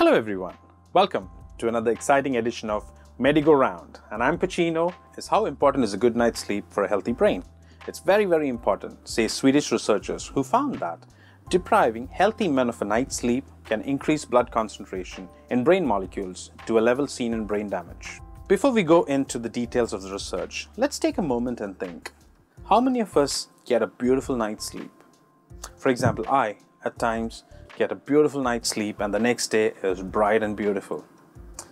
Hello everyone, welcome to another exciting edition of MEDIGO Round, and I'm Pachino. Is how important is a good night's sleep for a healthy brain? It's very, very important, say Swedish researchers who found that depriving healthy men of a night's sleep can increase blood concentration in brain molecules to a level seen in brain damage. Before we go into the details of the research, let's take a moment and think. How many of us get a beautiful night's sleep? For example, I, at times, get a beautiful night's sleep and the next day is bright and beautiful.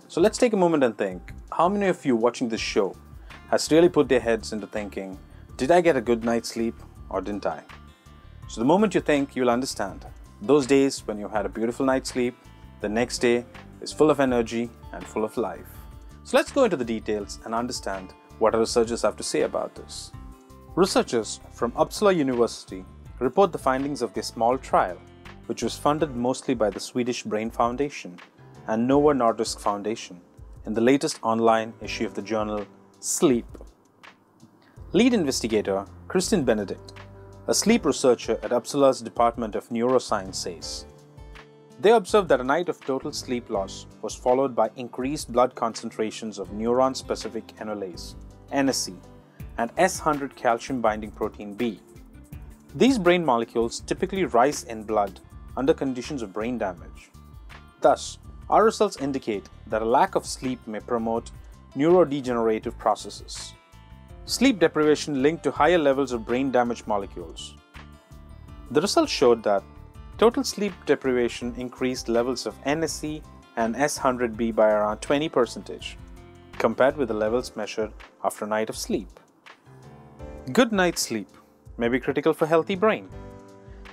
So let's take a moment and think, how many of you watching this show has really put their heads into thinking, did I get a good night's sleep or didn't I? So the moment you think, you'll understand. Those days when you had a beautiful night's sleep, the next day is full of energy and full of life. So let's go into the details and understand what our researchers have to say about this. Researchers from Uppsala University report the findings of their small trial, which was funded mostly by the Swedish Brain Foundation and Novo Nordisk Foundation, in the latest online issue of the journal Sleep. Lead investigator Kristin Benedict, a sleep researcher at Uppsala's Department of Neuroscience, says, they observed that a night of total sleep loss was followed by increased blood concentrations of neuron-specific enolase, NSE, and S100 calcium-binding protein B. These brain molecules typically rise in blood under conditions of brain damage. Thus, our results indicate that a lack of sleep may promote neurodegenerative processes. Sleep deprivation linked to higher levels of brain damage molecules. The results showed that total sleep deprivation increased levels of NSE and S100B by around 20%, compared with the levels measured after a night of sleep. Good night's sleep may be critical for a healthy brain.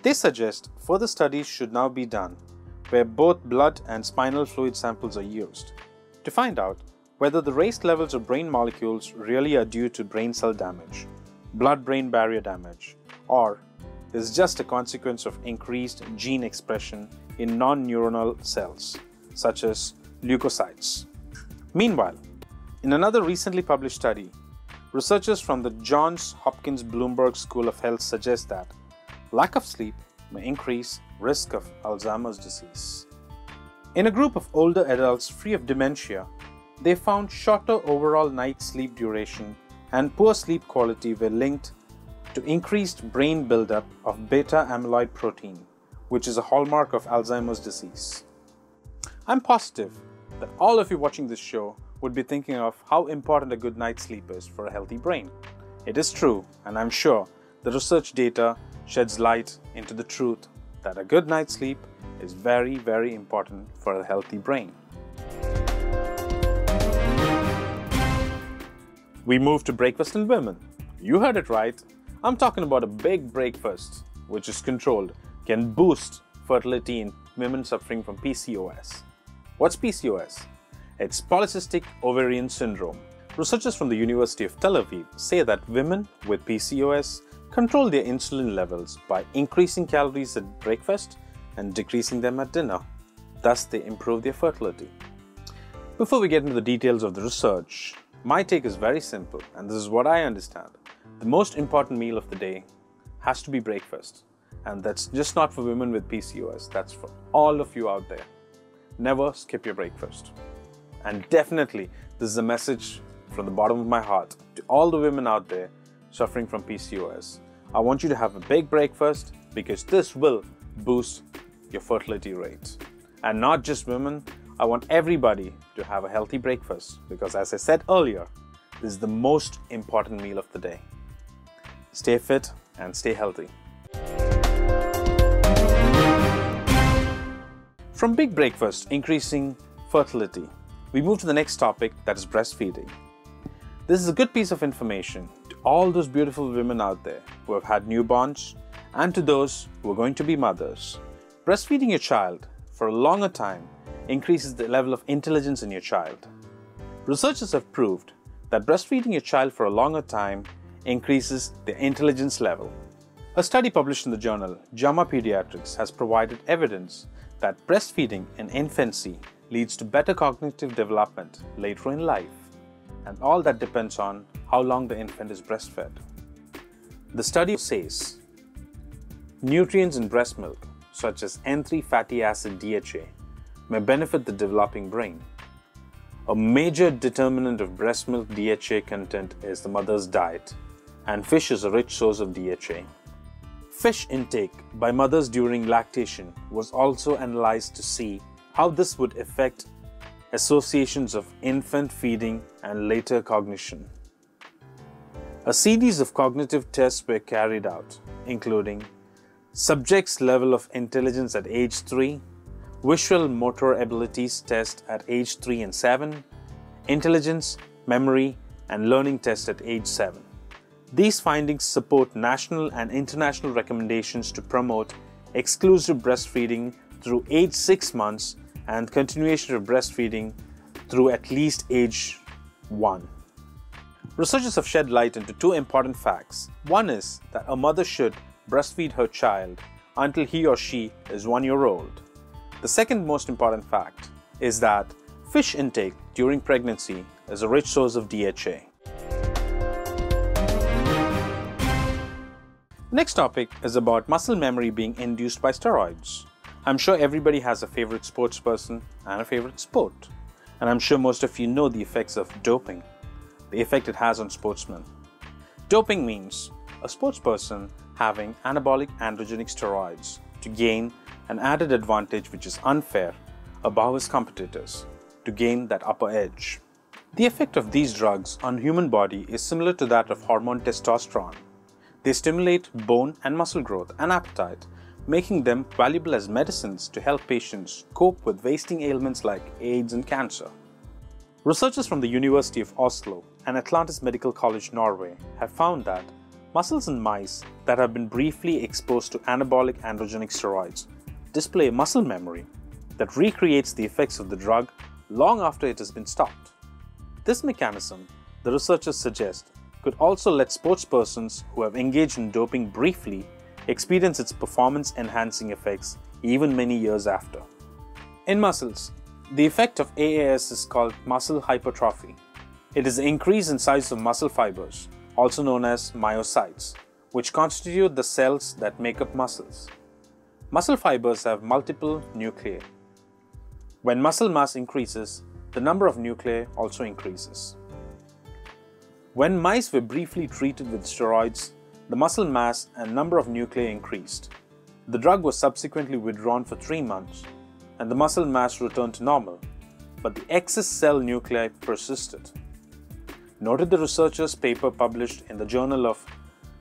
They suggest further studies should now be done where both blood and spinal fluid samples are used to find out whether the raised levels of brain molecules really are due to brain cell damage, blood-brain barrier damage, or is just a consequence of increased gene expression in non-neuronal cells, such as leukocytes. Meanwhile, in another recently published study, researchers from the Johns Hopkins Bloomberg School of Health suggest that lack of sleep may increase risk of Alzheimer's disease. In a group of older adults free of dementia, they found shorter overall night sleep duration and poor sleep quality were linked to increased brain buildup of beta amyloid protein, which is a hallmark of Alzheimer's disease. I'm positive that all of you watching this show would be thinking of how important a good night's sleep is for a healthy brain. It is true, and I'm sure the research data sheds light into the truth that a good night's sleep is very, very important for a healthy brain. We move to breakfast in women. You heard it right. I'm talking about a big breakfast, which is controlled, can boost fertility in women suffering from PCOS. What's PCOS? It's polycystic ovarian syndrome. Researchers from the University of Tel Aviv say that women with PCOS control their insulin levels by increasing calories at breakfast and decreasing them at dinner. Thus, they improve their fertility. Before we get into the details of the research, my take is very simple, and this is what I understand. The most important meal of the day has to be breakfast. And that's just not for women with PCOS, that's for all of you out there. Never skip your breakfast. And definitely, this is a message from the bottom of my heart to all the women out there suffering from PCOS. I want you to have a big breakfast because this will boost your fertility rate. And not just women, I want everybody to have a healthy breakfast because, as I said earlier, this is the most important meal of the day. Stay fit and stay healthy. From big breakfast increasing fertility, we move to the next topic, that is breastfeeding. This is a good piece of information to all those beautiful women out there who have had newborns and to those who are going to be mothers. Breastfeeding your child for a longer time increases the level of intelligence in your child. Researchers have proved that breastfeeding your child for a longer time increases their intelligence level. A study published in the journal JAMA Pediatrics has provided evidence that breastfeeding in infancy leads to better cognitive development later in life. And all that depends on how long the infant is breastfed. The study says nutrients in breast milk, such as N3 fatty acid DHA, may benefit the developing brain. A major determinant of breast milk DHA content is the mother's diet, and fish is a rich source of DHA. Fish intake by mothers during lactation was also analyzed to see how this would affect associations of infant feeding and later cognition. A series of cognitive tests were carried out, including subject's level of intelligence at age 3, visual motor abilities test at age 3 and 7, intelligence, memory, and learning test at age 7. These findings support national and international recommendations to promote exclusive breastfeeding through age 6 months and continuation of breastfeeding through at least age 1. Researchers have shed light into two important facts. One is that a mother should breastfeed her child until he or she is 1 year old. The second most important fact is that fish intake during pregnancy is a rich source of DHA. Next topic is about muscle memory being induced by steroids. I'm sure everybody has a favorite sports person and a favorite sport. And I'm sure most of you know the effects of doping, the effect it has on sportsmen. Doping means a sports person having anabolic androgenic steroids to gain an added advantage which is unfair above his competitors, to gain that upper edge. The effect of these drugs on human body is similar to that of hormone testosterone. They stimulate bone and muscle growth and appetite, making them valuable as medicines to help patients cope with wasting ailments like AIDS and cancer. Researchers from the University of Oslo and Atlantis Medical College, Norway, have found that muscles in mice that have been briefly exposed to anabolic androgenic steroids display muscle memory that recreates the effects of the drug long after it has been stopped. This mechanism, the researchers suggest, could also let sportspersons who have engaged in doping briefly experience its performance-enhancing effects even many years after. In muscles, the effect of AAS is called muscle hypertrophy. It is the increase in size of muscle fibers, also known as myocytes, which constitute the cells that make up muscles. Muscle fibers have multiple nuclei. When muscle mass increases, the number of nuclei also increases. When mice were briefly treated with steroids, the muscle mass and number of nuclei increased. The drug was subsequently withdrawn for 3 months, and the muscle mass returned to normal, but the excess cell nuclei persisted. Noted the researchers' paper published in the Journal of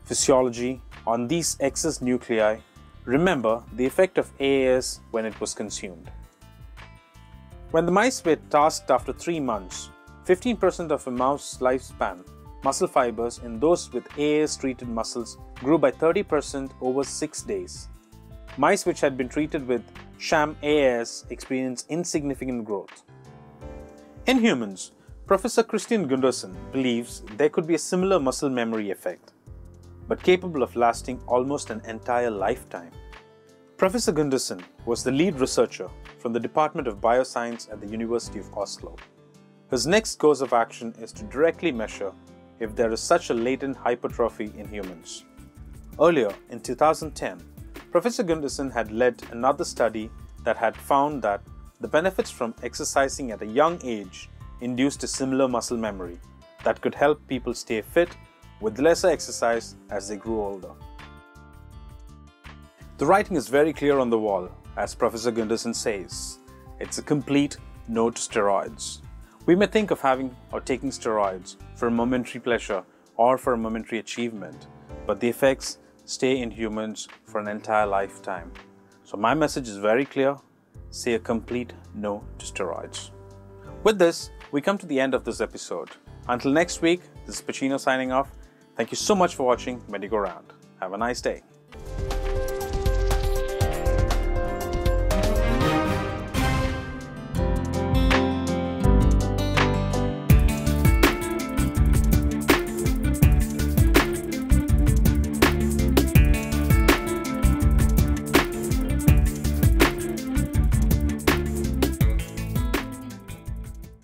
Physiology on these excess nuclei. Remember the effect of AAS when it was consumed. When the mice were tasked after 3 months, 15% of a mouse's lifespan, muscle fibers in those with AAS-treated muscles grew by 30% over 6 days. Mice which had been treated with sham AAS experienced insignificant growth. In humans, Professor Christian Gundersen believes there could be a similar muscle memory effect, but capable of lasting almost an entire lifetime. Professor Gundersen was the lead researcher from the Department of Bioscience at the University of Oslo. His next course of action is to directly measure if there is such a latent hypertrophy in humans. Earlier, in 2010, Professor Gundersen had led another study that had found that the benefits from exercising at a young age induced a similar muscle memory that could help people stay fit with lesser exercise as they grew older. The writing is very clear on the wall, as Professor Gundersen says. It's a complete no to steroids. We may think of having or taking steroids for a momentary pleasure or for a momentary achievement, but the effects stay in humans for an entire lifetime. So my message is very clear: say a complete no to steroids. With this, we come to the end of this episode. Until next week, this is Pachino signing off. Thank you so much for watching MEDIGO Round. Have a nice day.